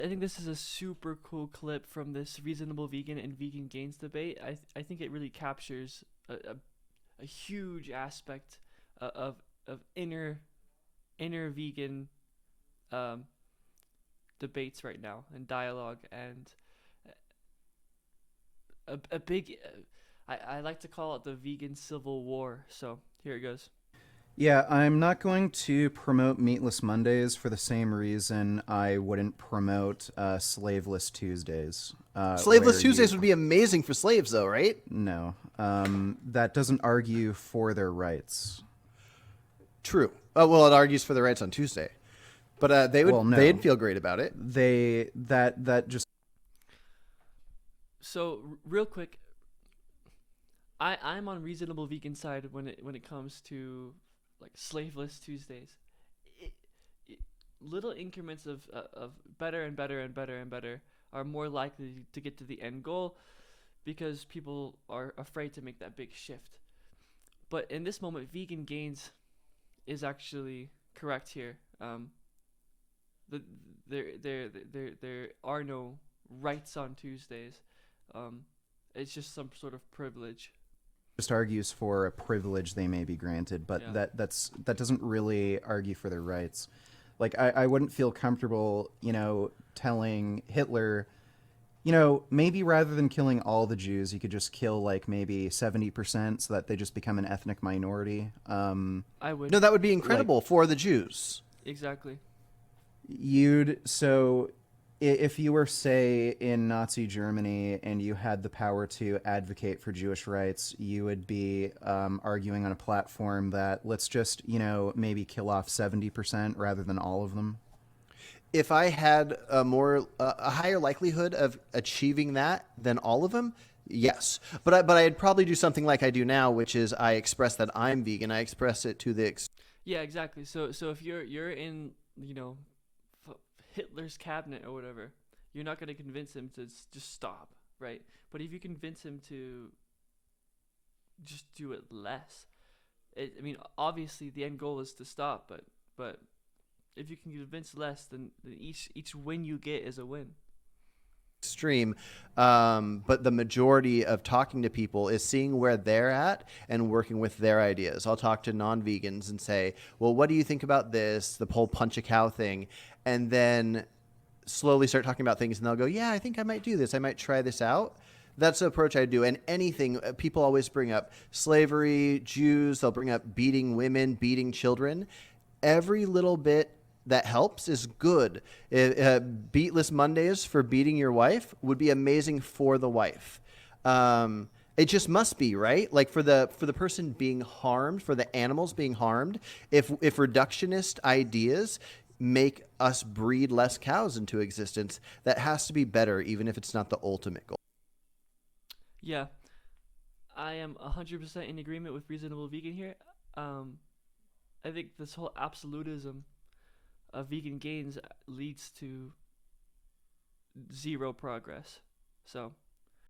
I think this is a super cool clip from this reasonable vegan and vegan gains debate. I think it really captures a huge aspect of inner vegan um, debates right now and dialogue and a big. I like to call it the vegan civil war. So here it goes. Yeah, I'm not going to promote Meatless Mondays for the same reason I wouldn't promote Slaveless Tuesdays, Slaveless where Tuesdays you. would be amazing for slaves, though, right? No, that doesn't argue for their rights. True. Well, it argues for the rights on Tuesday, but Well, they'd no, feel great about it. that just. So real quick, I'm on reasonable vegan side when it comes to like slaveless Tuesdays. It, it, little increments of better and better and better and better are more likely to get to the end goal because people are afraid to make that big shift. But in this moment, vegan gains is actually correct here. The, there are no rights on Tuesdays. Um, it's just some sort of privilege. Just argues for a privilege they may be granted, but Yeah. that doesn't really argue for their rights. Like I wouldn't feel comfortable, telling Hitler, maybe rather than killing all the Jews, you could just kill like maybe 70% so that they just become an ethnic minority. I would. No, that would be Like incredible for the Jews. Exactly. if you were, say, in Nazi Germany and you had the power to advocate for Jewish rights, you would be arguing on a platform that let's just, maybe kill off 70% rather than all of them. If I had a higher likelihood of achieving that than all of them, yes. But I'd probably do something like I do now, which is I express that I'm vegan. I express it to the Yeah, exactly. So if you're in Hitler's cabinet or whatever, you're not going to convince him to just stop, right? But if you convince him to just do it less, I mean, obviously the end goal is to stop, but if you can convince less, then each win you get is a win. extreme. But the majority of talking to people is seeing where they're at and working with their ideas. I'll talk to non-vegans and say, well, what do you think about this, the whole punch a cow thing? And then slowly start talking about things and they'll go, yeah, I think I might do this. I might try this out. That's the approach I do. And anything, people always bring up slavery, Jews, they'll bring up beating women, beating children. Every little bit that helps is good. Beatless Mondays for beating your wife would be amazing for the wife. It just must be, right? Like for the person being harmed, for the animals being harmed, if reductionist ideas make us breed less cows into existence, that has to be better, even if it's not the ultimate goal. Yeah, I am 100% in agreement with reasonable vegan here. Um, I think this whole absolutism of vegan gains leads to zero progress. So